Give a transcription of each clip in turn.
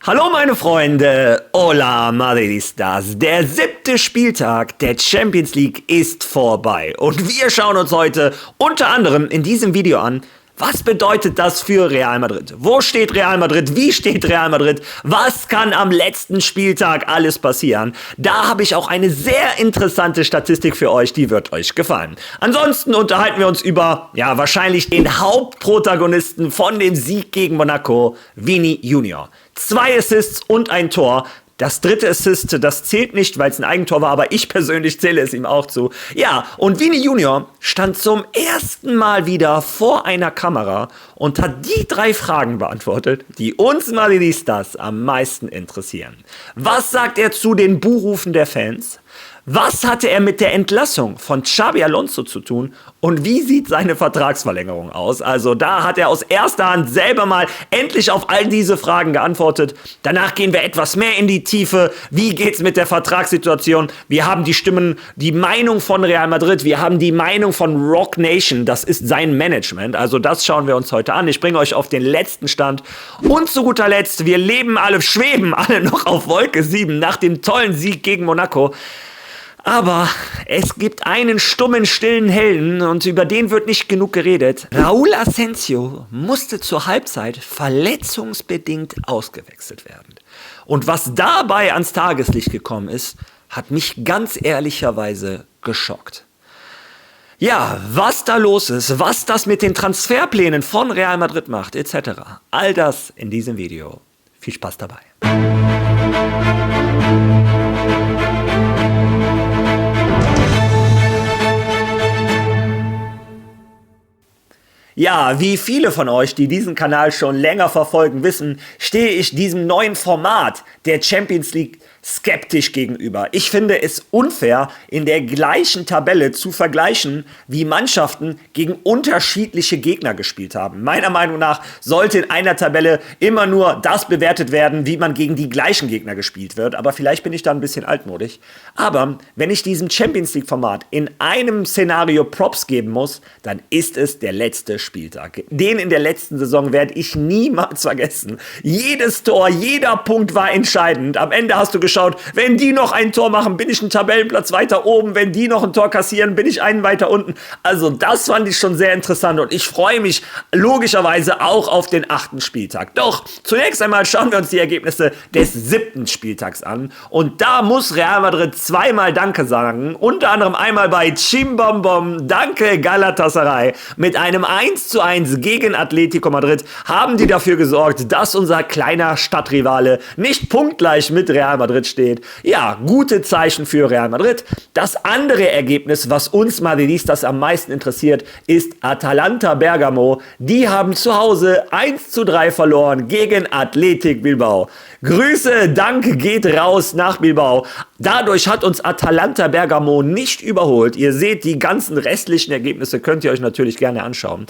Hallo meine Freunde, hola Madridistas. Der 7. Spieltag der Champions League ist vorbei und wir schauen uns heute unter anderem in diesem Video an, was bedeutet das für Real Madrid? Wo steht Real Madrid? Wie steht Real Madrid? Was kann am letzten Spieltag alles passieren? Da habe ich auch eine sehr interessante Statistik für euch, die wird euch gefallen. Ansonsten unterhalten wir uns über, wahrscheinlich den Hauptprotagonisten von dem Sieg gegen Monaco, Vini Junior. 2 Assists und ein Tor. Das 3. Assist, das zählt nicht, weil es ein Eigentor war, aber ich persönlich zähle es ihm auch zu. Ja, und Vini Junior stand zum ersten Mal wieder vor einer Kamera und hat die 3 Fragen beantwortet, die uns Madridistas am meisten interessieren. Was sagt er zu den Buhrufen der Fans? Was hatte er mit der Entlassung von Xabi Alonso zu tun? Und wie sieht seine Vertragsverlängerung aus? Also da hat er aus erster Hand selber mal endlich auf all diese Fragen geantwortet. Danach gehen wir etwas mehr in die Tiefe. Wie geht's mit der Vertragssituation? Wir haben die Stimmen, die Meinung von Real Madrid. Wir haben die Meinung von Rock Nation. Das ist sein Management. Also das schauen wir uns heute an. Ich bringe euch auf den letzten Stand. Und zu guter Letzt, wir schweben alle noch auf Wolke 7 nach dem tollen Sieg gegen Monaco. Aber es gibt einen stummen, stillen Helden und über den wird nicht genug geredet. Raúl Asensio musste zur Halbzeit verletzungsbedingt ausgewechselt werden. Und was dabei ans Tageslicht gekommen ist, hat mich ganz ehrlicherweise geschockt. Ja, was da los ist, was das mit den Transferplänen von Real Madrid macht, etc. All das in diesem Video. Viel Spaß dabei. Ja, wie viele von euch, die diesen Kanal schon länger verfolgen, wissen, stehe ich diesem neuen Format der Champions League skeptisch gegenüber. Ich finde es unfair, in der gleichen Tabelle zu vergleichen, wie Mannschaften gegen unterschiedliche Gegner gespielt haben. Meiner Meinung nach sollte in einer Tabelle immer nur das bewertet werden, wie man gegen die gleichen Gegner gespielt wird. Aber vielleicht bin ich da ein bisschen altmodisch. Aber wenn ich diesem Champions League Format in einem Szenario Props geben muss, dann ist es der letzte Spieltag. Den in der letzten Saison werde ich niemals vergessen. Jedes Tor, jeder Punkt war entscheidend. Am Ende hast du geschaut, wenn die noch ein Tor machen, bin ich einen Tabellenplatz weiter oben. Wenn die noch ein Tor kassieren, bin ich einen weiter unten. Also das fand ich schon sehr interessant und ich freue mich logischerweise auch auf den 8. Spieltag. Doch zunächst einmal schauen wir uns die Ergebnisse des 7. Spieltags an. Und da muss Real Madrid zweimal Danke sagen. Unter anderem einmal bei Chimbombom. Danke Galatasaray. Mit einem 1:1 gegen Atletico Madrid haben die dafür gesorgt, dass unser kleiner Stadtrivale nicht punktgleich mit Real Madrid steht. Ja, gute Zeichen für Real Madrid. Das andere Ergebnis, was uns Madridistas am meisten interessiert, ist Atalanta Bergamo. Die haben zu Hause 1:3 verloren gegen Athletic Bilbao. Grüße, Dank geht raus nach Bilbao. Dadurch hat uns Atalanta Bergamo nicht überholt. Ihr seht, die ganzen restlichen Ergebnisse könnt ihr euch natürlich gerne anschauen.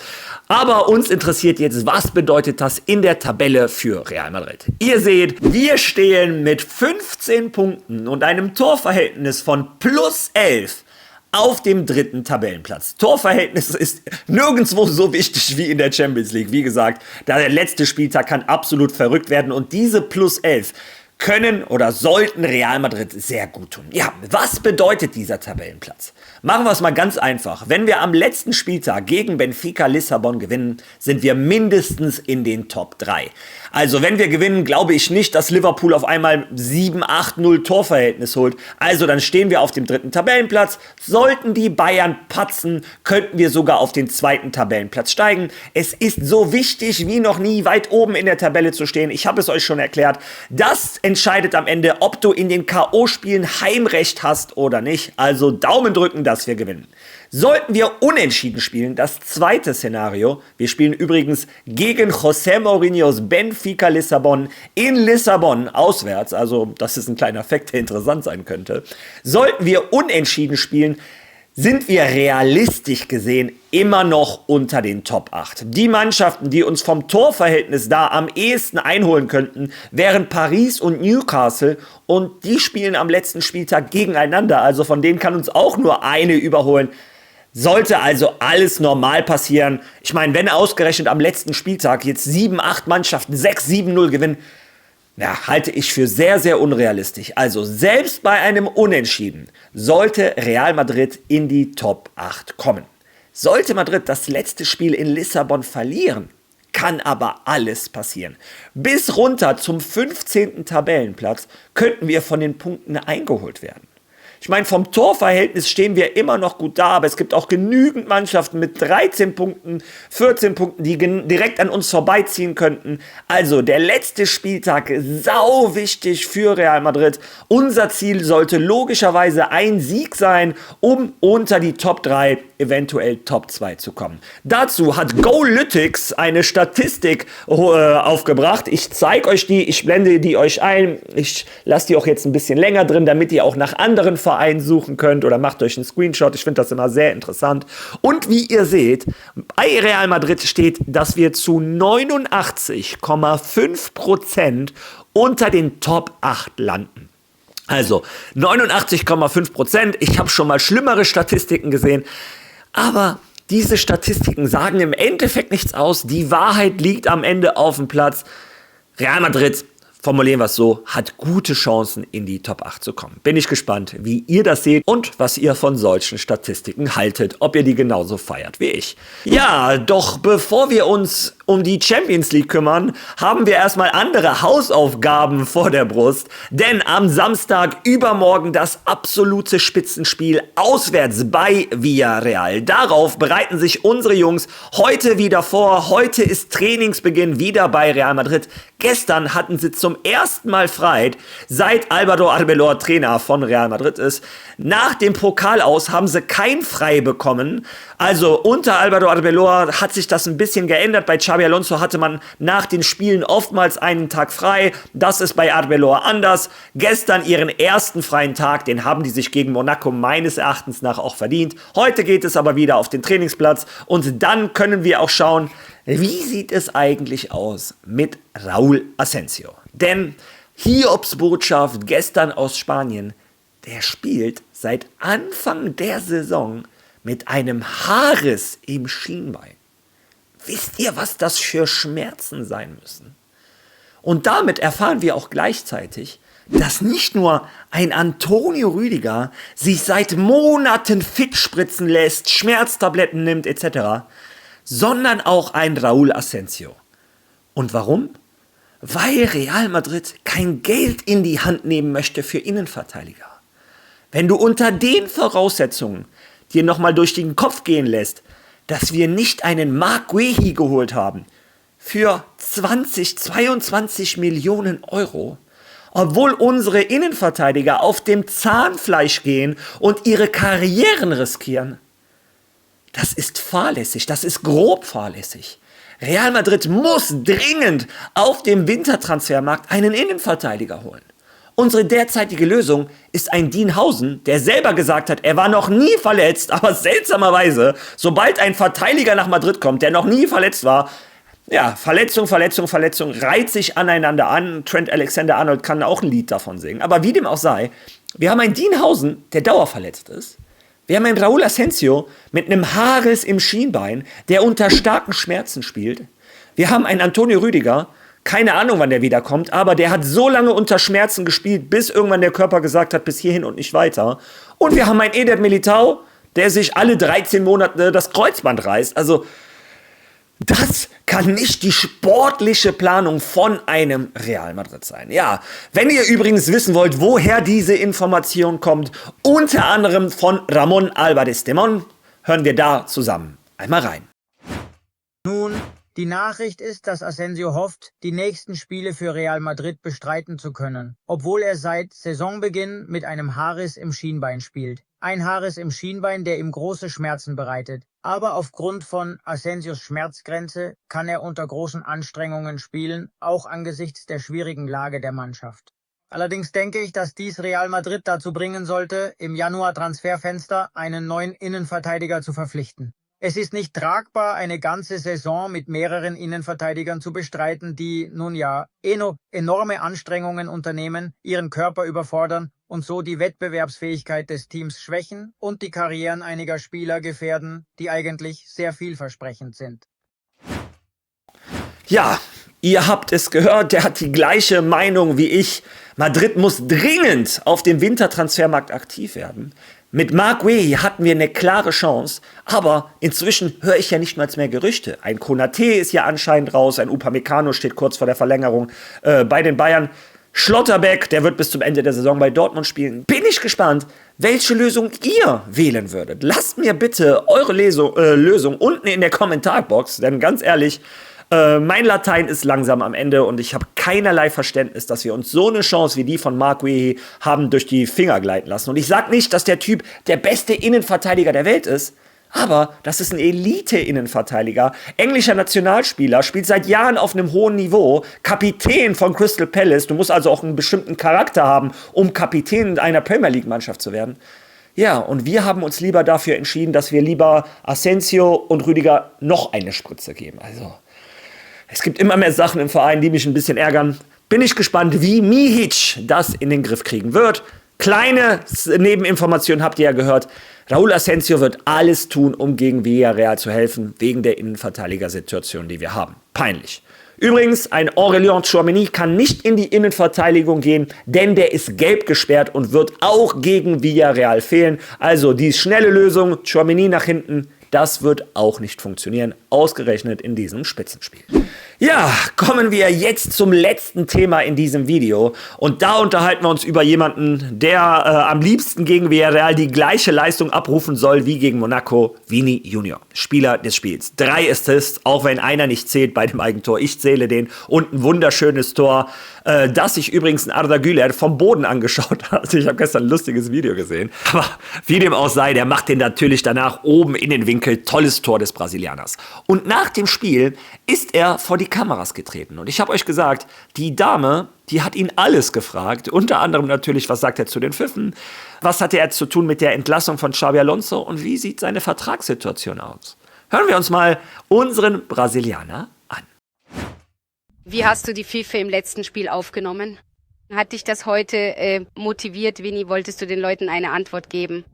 Aber uns interessiert jetzt, was bedeutet das in der Tabelle für Real Madrid? Ihr seht, wir stehen mit 15 Punkten und einem Torverhältnis von +11 auf dem 3. Tabellenplatz. Torverhältnis ist nirgendwo so wichtig wie in der Champions League. Wie gesagt, der letzte Spieltag kann absolut verrückt werden und diese +11 können oder sollten Real Madrid sehr gut tun. Ja, was bedeutet dieser Tabellenplatz? Machen wir es mal ganz einfach. Wenn wir am letzten Spieltag gegen Benfica Lissabon gewinnen, sind wir mindestens in den Top 3. Also wenn wir gewinnen, glaube ich nicht, dass Liverpool auf einmal 7-8-0 Torverhältnis holt. Also dann stehen wir auf dem 3. Tabellenplatz. Sollten die Bayern patzen, könnten wir sogar auf den 2. Tabellenplatz steigen. Es ist so wichtig wie noch nie, weit oben in der Tabelle zu stehen. Ich habe es euch schon erklärt. Das entscheidet am Ende, ob du in den K.O.-Spielen Heimrecht hast oder nicht. Also Daumen drücken, dass wir gewinnen. Sollten wir unentschieden spielen, das 2. Szenario, wir spielen übrigens gegen José Mourinhos Benfica Lissabon in Lissabon auswärts, also das ist ein kleiner Fakt, der interessant sein könnte. Sollten wir unentschieden spielen, sind wir realistisch gesehen immer noch unter den Top 8. Die Mannschaften, die uns vom Torverhältnis da am ehesten einholen könnten, wären Paris und Newcastle und die spielen am letzten Spieltag gegeneinander, also von denen kann uns auch nur eine überholen. Sollte also alles normal passieren, ich meine, wenn ausgerechnet am letzten Spieltag jetzt 7, 8 Mannschaften 6-7-0 gewinnen, Ja, halte ich für sehr, sehr unrealistisch. Also selbst bei einem Unentschieden sollte Real Madrid in die Top 8 kommen. Sollte Madrid das letzte Spiel in Lissabon verlieren, kann aber alles passieren. Bis runter zum 15. Tabellenplatz könnten wir von den Punkten eingeholt werden. Ich meine, vom Torverhältnis stehen wir immer noch gut da, aber es gibt auch genügend Mannschaften mit 13 Punkten, 14 Punkten, die direkt an uns vorbeiziehen könnten. Also der letzte Spieltag sau wichtig für Real Madrid. Unser Ziel sollte logischerweise ein Sieg sein, um unter die Top 3, eventuell Top 2 zu kommen. Dazu hat Goalytics eine Statistik aufgebracht. Ich zeige euch die, ich blende die euch ein. Ich lasse die auch jetzt ein bisschen länger drin, damit ihr auch nach anderen Vereinen suchen könnt oder macht euch einen Screenshot. Ich finde das immer sehr interessant. Und wie ihr seht, bei Real Madrid steht, dass wir zu 89,5% unter den Top 8 landen. Also 89,5%. Ich habe schon mal schlimmere Statistiken gesehen, aber diese Statistiken sagen im Endeffekt nichts aus. Die Wahrheit liegt am Ende auf dem Platz. Real Madrid, formulieren wir es so, hat gute Chancen, in die Top 8 zu kommen. Bin ich gespannt, wie ihr das seht und was ihr von solchen Statistiken haltet, ob ihr die genauso feiert wie ich. Ja, doch bevor wir uns um die Champions League kümmern, haben wir erstmal andere Hausaufgaben vor der Brust, denn am Samstag übermorgen das absolute Spitzenspiel auswärts bei Villarreal. Darauf bereiten sich unsere Jungs heute wieder vor. Heute ist Trainingsbeginn wieder bei Real Madrid. Gestern hatten sie zum ersten Mal frei, seit Álvaro Arbeloa Trainer von Real Madrid ist. Nach dem Pokal aus haben sie kein Frei bekommen. Also unter Álvaro Arbeloa hat sich das ein bisschen geändert. Bei Xabi Alonso hatte man nach den Spielen oftmals einen Tag frei. Das ist bei Arbeloa anders. Gestern ihren ersten freien Tag, den haben die sich gegen Monaco meines Erachtens nach auch verdient. Heute geht es aber wieder auf den Trainingsplatz und dann können wir auch schauen, wie sieht es eigentlich aus mit Raúl Asensio? Denn Hiobs Botschaft gestern aus Spanien, der spielt seit Anfang der Saison mit einem Haarriss im Schienbein. Wisst ihr, was das für Schmerzen sein müssen? Und damit erfahren wir auch gleichzeitig, dass nicht nur ein Antonio Rüdiger sich seit Monaten fit spritzen lässt, Schmerztabletten nimmt etc., sondern auch ein Raúl Asensio. Und warum? Weil Real Madrid kein Geld in die Hand nehmen möchte für Innenverteidiger. Wenn du unter den Voraussetzungen dir nochmal durch den Kopf gehen lässt, dass wir nicht einen Marc Guehi geholt haben für 22 Millionen Euro, obwohl unsere Innenverteidiger auf dem Zahnfleisch gehen und ihre Karrieren riskieren. Das ist fahrlässig, das ist grob fahrlässig. Real Madrid muss dringend auf dem Wintertransfermarkt einen Innenverteidiger holen. Unsere derzeitige Lösung ist ein Dean Housen, der selber gesagt hat, er war noch nie verletzt, aber seltsamerweise, sobald ein Verteidiger nach Madrid kommt, der noch nie verletzt war, ja, Verletzung reiht sich aneinander an. Trent Alexander-Arnold kann auch ein Lied davon singen. Aber wie dem auch sei, wir haben einen Dean Housen, der dauerverletzt ist. Wir haben einen Raúl Asensio mit einem Haarriss im Schienbein, der unter starken Schmerzen spielt. Wir haben einen Antonio Rüdiger, keine Ahnung, wann der wiederkommt, aber der hat so lange unter Schmerzen gespielt, bis irgendwann der Körper gesagt hat, bis hierhin und nicht weiter. Und wir haben einen Eder Militao, der sich alle 13 Monate das Kreuzband reißt. Also das kann nicht die sportliche Planung von einem Real Madrid sein. Ja, wenn ihr übrigens wissen wollt, woher diese Information kommt, unter anderem von Ramón Álvarez Demón, hören wir da zusammen einmal rein. Nun, die Nachricht ist, dass Asensio hofft, die nächsten Spiele für Real Madrid bestreiten zu können, obwohl er seit Saisonbeginn mit einem Haarriss im Schienbein spielt. Ein Haarriss im Schienbein, der ihm große Schmerzen bereitet. Aber aufgrund von Asensios Schmerzgrenze kann er unter großen Anstrengungen spielen, auch angesichts der schwierigen Lage der Mannschaft. Allerdings denke ich, dass dies Real Madrid dazu bringen sollte, im Januar-Transferfenster einen neuen Innenverteidiger zu verpflichten. Es ist nicht tragbar, eine ganze Saison mit mehreren Innenverteidigern zu bestreiten, die nun ja enorme Anstrengungen unternehmen, ihren Körper überfordern und so die Wettbewerbsfähigkeit des Teams schwächen und die Karrieren einiger Spieler gefährden, die eigentlich sehr vielversprechend sind. Ja, Ihr habt es gehört, der hat die gleiche Meinung wie ich. Madrid muss dringend auf dem Wintertransfermarkt aktiv werden. Mit Marc Guéhi hatten wir eine klare Chance, aber inzwischen höre ich ja nicht mal mehr Gerüchte. Ein Konaté ist ja anscheinend raus, ein Upamecano steht kurz vor der Verlängerung bei den Bayern. Schlotterbeck, der wird bis zum Ende der Saison bei Dortmund spielen. Bin ich gespannt, welche Lösung ihr wählen würdet. Lasst mir bitte eure Lösung unten in der Kommentarbox, denn ganz ehrlich, mein Latein ist langsam am Ende und ich habe keinerlei Verständnis, dass wir uns so eine Chance wie die von Marc Guéhi haben durch die Finger gleiten lassen. Und ich sage nicht, dass der Typ der beste Innenverteidiger der Welt ist, aber das ist ein Elite-Innenverteidiger, englischer Nationalspieler, spielt seit Jahren auf einem hohen Niveau, Kapitän von Crystal Palace. Du musst also auch einen bestimmten Charakter haben, um Kapitän einer Premier League-Mannschaft zu werden. Ja, und wir haben uns lieber dafür entschieden, dass wir lieber Asensio und Rüdiger noch eine Spritze geben. Also es gibt immer mehr Sachen im Verein, die mich ein bisschen ärgern. Bin ich gespannt, wie Mihic das in den Griff kriegen wird. Kleine Nebeninformation habt ihr ja gehört. Raúl Asensio wird alles tun, um gegen Villarreal zu helfen, wegen der Innenverteidigersituation, die wir haben. Peinlich. Übrigens, ein Aurélien Tchouaméni kann nicht in die Innenverteidigung gehen, denn der ist gelb gesperrt und wird auch gegen Villarreal fehlen. Also die schnelle Lösung, Tchouaméni nach hinten, das wird auch nicht funktionieren, ausgerechnet in diesem Spitzenspiel. Ja, kommen wir jetzt zum letzten Thema in diesem Video. Und da unterhalten wir uns über jemanden, der am liebsten gegen Villarreal die gleiche Leistung abrufen soll wie gegen Monaco. Vini Junior, Spieler des Spiels. 3 Assists, auch wenn einer nicht zählt bei dem Eigentor. Ich zähle den. Und ein wunderschönes Tor, das sich übrigens ein Arda Güler vom Boden angeschaut hat. Also ich habe gestern ein lustiges Video gesehen. Aber wie dem auch sei, der macht den natürlich danach oben in den Winkel. Tolles Tor des Brasilianers. Und nach dem Spiel ist er vor die Kameras getreten. Und ich habe euch gesagt, die Dame, die hat ihn alles gefragt. Unter anderem natürlich, was sagt er zu den Pfiffen? Was hatte er zu tun mit der Entlassung von Xabi Alonso? Und wie sieht seine Vertragssituation aus? Hören wir uns mal unseren Brasilianer an. Wie hast du die Pfiffe im letzten Spiel aufgenommen? Hat dich das heute motiviert, Vini? Wolltest du den Leuten eine Antwort geben?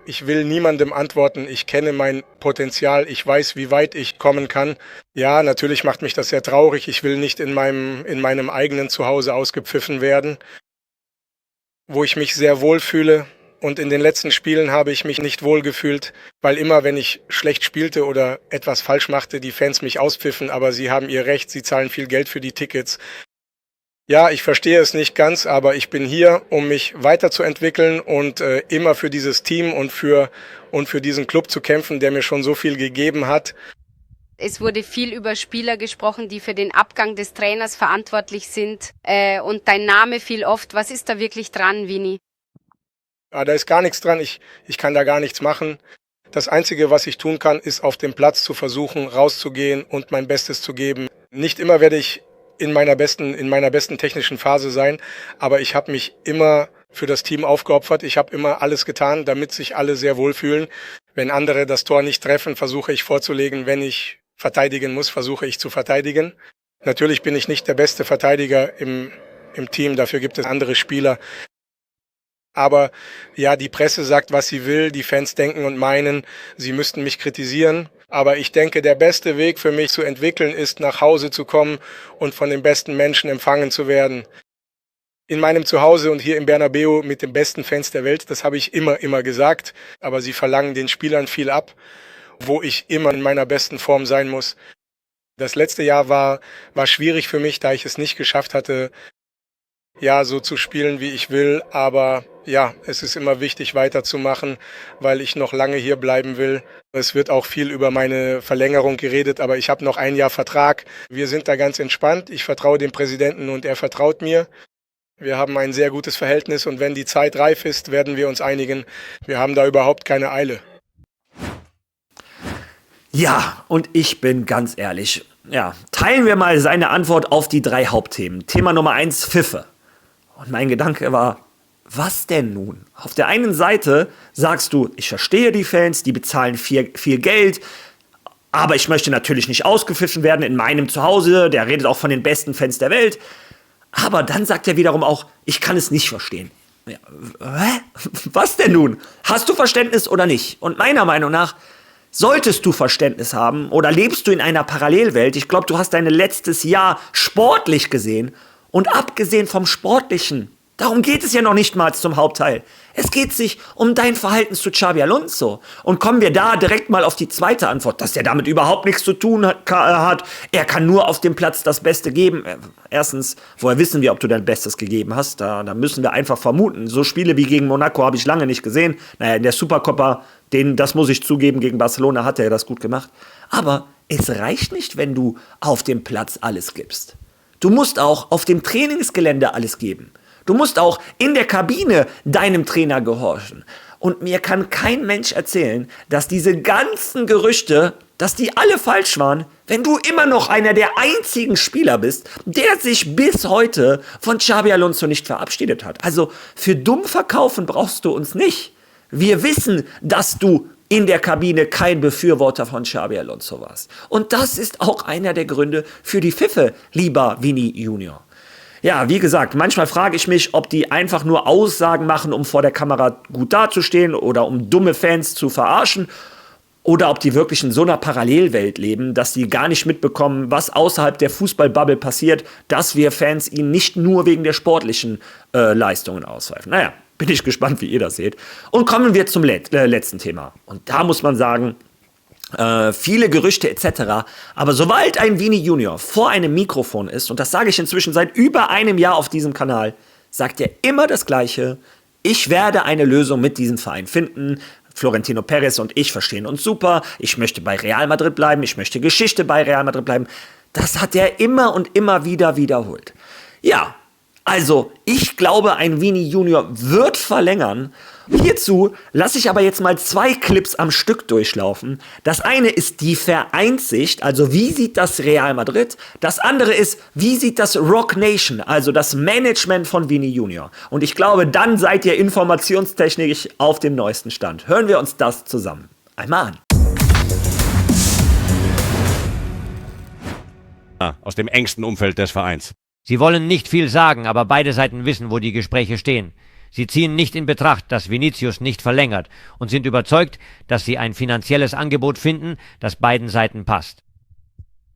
Ich will niemandem antworten. Ich kenne mein Potenzial. Ich weiß, wie weit ich kommen kann. Ja, natürlich macht mich das sehr traurig. Ich will nicht in meinem eigenen Zuhause ausgepfiffen werden, wo ich mich sehr wohl fühle. Und in den letzten Spielen habe ich mich nicht wohl gefühlt, weil immer, wenn ich schlecht spielte oder etwas falsch machte, die Fans mich auspfiffen. Aber sie haben ihr Recht. Sie zahlen viel Geld für die Tickets. Ja, ich verstehe es nicht ganz, aber ich bin hier, um mich weiterzuentwickeln und immer für dieses Team und für diesen Club zu kämpfen, der mir schon so viel gegeben hat. Es wurde viel über Spieler gesprochen, die für den Abgang des Trainers verantwortlich sind. Und dein Name fiel oft. Was ist da wirklich dran, Vini? Da ist gar nichts dran. Ich kann da gar nichts machen. Das Einzige, was ich tun kann, ist auf dem Platz zu versuchen, rauszugehen und mein Bestes zu geben. Nicht immer werde ich in meiner besten technischen Phase sein, aber ich habe mich immer für das Team aufgeopfert. Ich habe immer alles getan, damit sich alle sehr wohlfühlen. Wenn andere das Tor nicht treffen, versuche ich vorzulegen. Wenn ich verteidigen muss, versuche ich zu verteidigen. Natürlich bin ich nicht der beste Verteidiger im Team, dafür gibt es andere Spieler. Aber ja, die Presse sagt, was sie will, die Fans denken und meinen, sie müssten mich kritisieren. Aber ich denke, der beste Weg für mich zu entwickeln ist, nach Hause zu kommen und von den besten Menschen empfangen zu werden. In meinem Zuhause und hier im Bernabeu mit den besten Fans der Welt, das habe ich immer gesagt. Aber sie verlangen den Spielern viel ab, wo ich immer in meiner besten Form sein muss. Das letzte Jahr war schwierig für mich, da ich es nicht geschafft hatte, ja, so zu spielen, wie ich will. Aber ja, es ist immer wichtig, weiterzumachen, weil ich noch lange hier bleiben will. Es wird auch viel über meine Verlängerung geredet, aber ich habe noch 1 Jahr Vertrag. Wir sind da ganz entspannt. Ich vertraue dem Präsidenten und er vertraut mir. Wir haben ein sehr gutes Verhältnis und wenn die Zeit reif ist, werden wir uns einigen. Wir haben da überhaupt keine Eile. Ja, und ich bin ganz ehrlich. Ja, teilen wir mal seine Antwort auf die 3 Hauptthemen. Thema Nummer 1, Pfiffe. Und mein Gedanke war, was denn nun? Auf der einen Seite sagst du, ich verstehe die Fans, die bezahlen viel Geld, aber ich möchte natürlich nicht ausgepfiffen werden in meinem Zuhause, der redet auch von den besten Fans der Welt. Aber dann sagt er wiederum auch, ich kann es nicht verstehen. Ja, was denn nun? Hast du Verständnis oder nicht? Und meiner Meinung nach solltest du Verständnis haben oder lebst du in einer Parallelwelt? Ich glaube, du hast dein letztes Jahr sportlich gesehen und abgesehen vom Sportlichen. Darum geht es ja noch nicht mal zum Hauptteil. Es geht sich um dein Verhalten zu Xabi Alonso. Und kommen wir da direkt mal auf die zweite Antwort, dass er damit überhaupt nichts zu tun hat. Er kann nur auf dem Platz das Beste geben. Erstens, woher wissen wir, ob du dein Bestes gegeben hast? Da müssen wir einfach vermuten. So Spiele wie gegen Monaco habe ich lange nicht gesehen. Naja, in der Supercopa, das muss ich zugeben, gegen Barcelona hat er das gut gemacht. Aber es reicht nicht, wenn du auf dem Platz alles gibst. Du musst auch auf dem Trainingsgelände alles geben. Du musst auch in der Kabine deinem Trainer gehorchen. Und mir kann kein Mensch erzählen, dass diese ganzen Gerüchte, dass die alle falsch waren, wenn du immer noch einer der einzigen Spieler bist, der sich bis heute von Xabi Alonso nicht verabschiedet hat. Also für dumm verkaufen brauchst du uns nicht. Wir wissen, dass du in der Kabine kein Befürworter von Xabi Alonso warst. Und das ist auch einer der Gründe für die Pfiffe, lieber Vini Junior. Ja, wie gesagt, manchmal frage ich mich, ob die einfach nur Aussagen machen, um vor der Kamera gut dazustehen oder um dumme Fans zu verarschen oder ob die wirklich in so einer Parallelwelt leben, dass sie gar nicht mitbekommen, was außerhalb der Fußballbubble passiert, dass wir Fans ihnen nicht nur wegen der sportlichen Leistungen auspfeifen. Naja, bin ich gespannt, wie ihr das seht. Und kommen wir zum letzten Thema. Und da muss man sagen, viele Gerüchte etc. Aber sobald ein Vini Junior vor einem Mikrofon ist, und das sage ich inzwischen seit über einem Jahr auf diesem Kanal, sagt er immer das Gleiche: Ich werde eine Lösung mit diesem Verein finden. Florentino Perez und ich verstehen uns super. Ich möchte bei Real Madrid bleiben. Ich möchte Geschichte bei Real Madrid bleiben. Das hat er immer und immer wieder wiederholt. Ja, also ich glaube, ein Vini Junior wird verlängern. Hierzu lasse ich aber jetzt mal 2 Clips am Stück durchlaufen. Das eine ist die Vereinssicht, also wie sieht das Real Madrid? Das andere ist, wie sieht das Rock Nation, also das Management von Vini Junior? Und ich glaube, dann seid ihr informationstechnisch auf dem neuesten Stand. Hören wir uns das zusammen einmal an. Aus dem engsten Umfeld des Vereins. Sie wollen nicht viel sagen, aber beide Seiten wissen, wo die Gespräche stehen. Sie ziehen nicht in Betracht, dass Vinicius nicht verlängert und sind überzeugt, dass sie ein finanzielles Angebot finden, das beiden Seiten passt.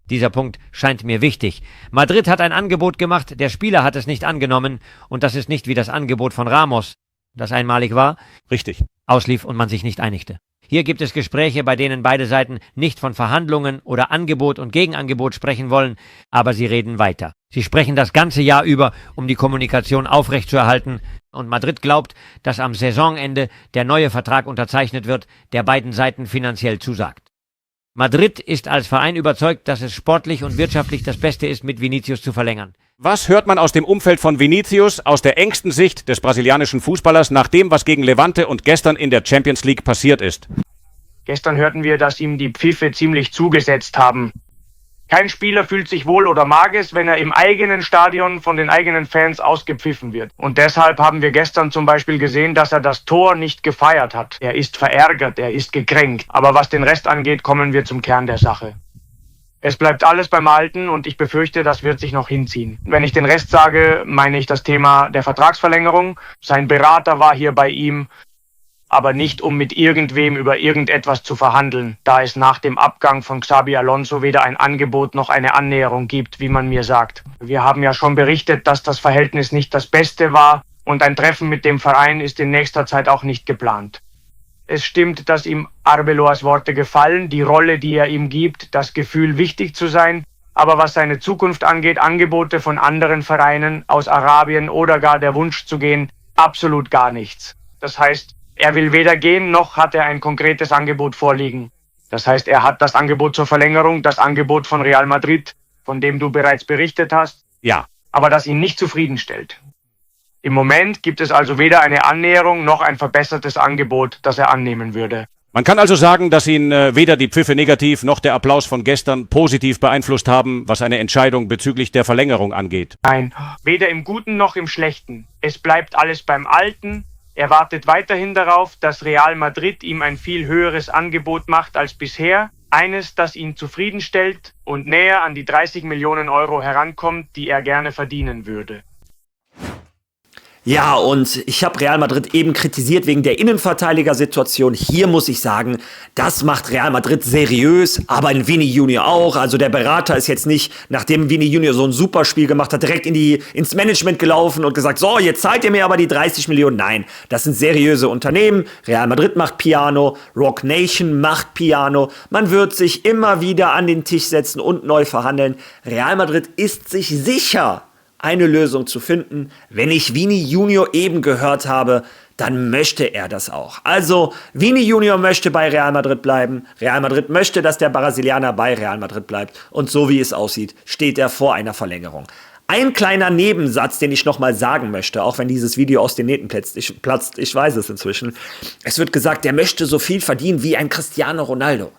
Dieser Punkt scheint mir wichtig. Madrid hat ein Angebot gemacht, der Spieler hat es nicht angenommen und das ist nicht wie das Angebot von Ramos, das einmalig war, Richtig. auslief und man sich nicht einigte. Hier gibt es Gespräche, bei denen beide Seiten nicht von Verhandlungen oder Angebot und Gegenangebot sprechen wollen, aber sie reden weiter. Sie sprechen das ganze Jahr über, um die Kommunikation aufrechtzuerhalten, und Madrid glaubt, dass am Saisonende der neue Vertrag unterzeichnet wird, der beiden Seiten finanziell zusagt. Madrid ist als Verein überzeugt, dass es sportlich und wirtschaftlich das Beste ist, mit Vinicius zu verlängern. Was hört man aus dem Umfeld von Vinicius, aus der engsten Sicht des brasilianischen Fußballers, nach dem, was gegen Levante und gestern in der Champions League passiert ist? Gestern hörten wir, dass ihm die Pfiffe ziemlich zugesetzt haben. Kein Spieler fühlt sich wohl oder mag es, wenn er im eigenen Stadion von den eigenen Fans ausgepfiffen wird. Und deshalb haben wir gestern zum Beispiel gesehen, dass er das Tor nicht gefeiert hat. Er ist verärgert, er ist gekränkt. Aber was den Rest angeht, kommen wir zum Kern der Sache. Es bleibt alles beim Alten und ich befürchte, das wird sich noch hinziehen. Wenn ich den Rest sage, meine ich das Thema der Vertragsverlängerung. Sein Berater war hier bei ihm, aber nicht um mit irgendwem über irgendetwas zu verhandeln, da es nach dem Abgang von Xabi Alonso weder ein Angebot noch eine Annäherung gibt, wie man mir sagt. Wir haben ja schon berichtet, dass das Verhältnis nicht das Beste war und ein Treffen mit dem Verein ist in nächster Zeit auch nicht geplant. Es stimmt, dass ihm Arbeloas Worte gefallen, die Rolle, die er ihm gibt, das Gefühl, wichtig zu sein, aber was seine Zukunft angeht, Angebote von anderen Vereinen aus Arabien oder gar der Wunsch zu gehen, absolut gar nichts. Das heißt, er will weder gehen, noch hat er ein konkretes Angebot vorliegen. Das heißt, er hat das Angebot zur Verlängerung, das Angebot von Real Madrid, von dem du bereits berichtet hast, Ja. aber das ihn nicht zufriedenstellt. Im Moment gibt es also weder eine Annäherung noch ein verbessertes Angebot, das er annehmen würde. Man kann also sagen, dass ihn weder die Pfiffe negativ noch der Applaus von gestern positiv beeinflusst haben, was eine Entscheidung bezüglich der Verlängerung angeht. Nein, weder im Guten noch im Schlechten. Es bleibt alles beim Alten. Er wartet weiterhin darauf, dass Real Madrid ihm ein viel höheres Angebot macht als bisher. Eines, das ihn zufriedenstellt und näher an die 30 Millionen Euro herankommt, die er gerne verdienen würde. Ja, und ich habe Real Madrid eben kritisiert wegen der Innenverteidigersituation. Hier muss ich sagen, das macht Real Madrid seriös, aber ein Vini Junior auch. Also der Berater ist jetzt nicht, nachdem Vini Junior so ein super Spiel gemacht hat, direkt ins Management gelaufen und gesagt, so, jetzt zahlt ihr mir aber die 30 Millionen. Nein, das sind seriöse Unternehmen. Real Madrid macht Piano, Rock Nation macht Piano. Man wird sich immer wieder an den Tisch setzen und neu verhandeln. Real Madrid ist sich sicher, eine Lösung zu finden. Wenn ich Vini Junior eben gehört habe, dann möchte er das auch. Also, Vini Junior möchte bei Real Madrid bleiben. Real Madrid möchte, dass der Brasilianer bei Real Madrid bleibt. Und so wie es aussieht, steht er vor einer Verlängerung. Ein kleiner Nebensatz, den ich nochmal sagen möchte, auch wenn dieses Video aus den Nähten platzt, ich weiß es inzwischen. Es wird gesagt, der möchte so viel verdienen wie ein Cristiano Ronaldo.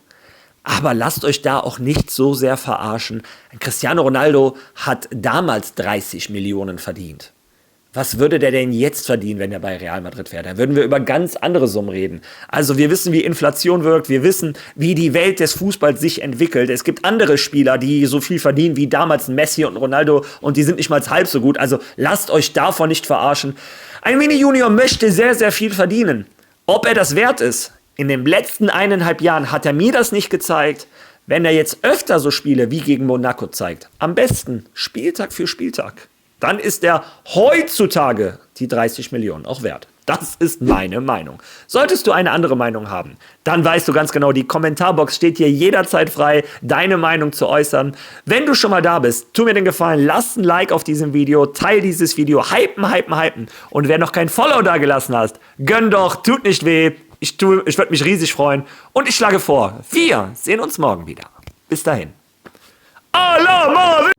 Aber lasst euch da auch nicht so sehr verarschen. Cristiano Ronaldo hat damals 30 Millionen verdient. Was würde der denn jetzt verdienen, wenn er bei Real Madrid wäre? Da würden wir über ganz andere Summen reden. Also wir wissen, wie Inflation wirkt. Wir wissen, wie die Welt des Fußballs sich entwickelt. Es gibt andere Spieler, die so viel verdienen wie damals Messi und Ronaldo. Und die sind nicht mal halb so gut. Also lasst euch davon nicht verarschen. Ein Vini Junior möchte sehr, sehr viel verdienen. Ob er das wert ist? In den letzten 1,5 Jahren hat er mir das nicht gezeigt. Wenn er jetzt öfter so Spiele wie gegen Monaco zeigt, am besten Spieltag für Spieltag, dann ist er heutzutage die 30 Millionen auch wert. Das ist meine Meinung. Solltest du eine andere Meinung haben, dann weißt du ganz genau, die Kommentarbox steht dir jederzeit frei, deine Meinung zu äußern. Wenn du schon mal da bist, tu mir den Gefallen, lass ein Like auf diesem Video, teil dieses Video, hypen. Und wer noch kein Follow da gelassen hast, gönn doch, tut nicht weh. Ich würde mich riesig freuen. Und ich schlage vor, wir sehen uns morgen wieder. Bis dahin. Allah Marvin!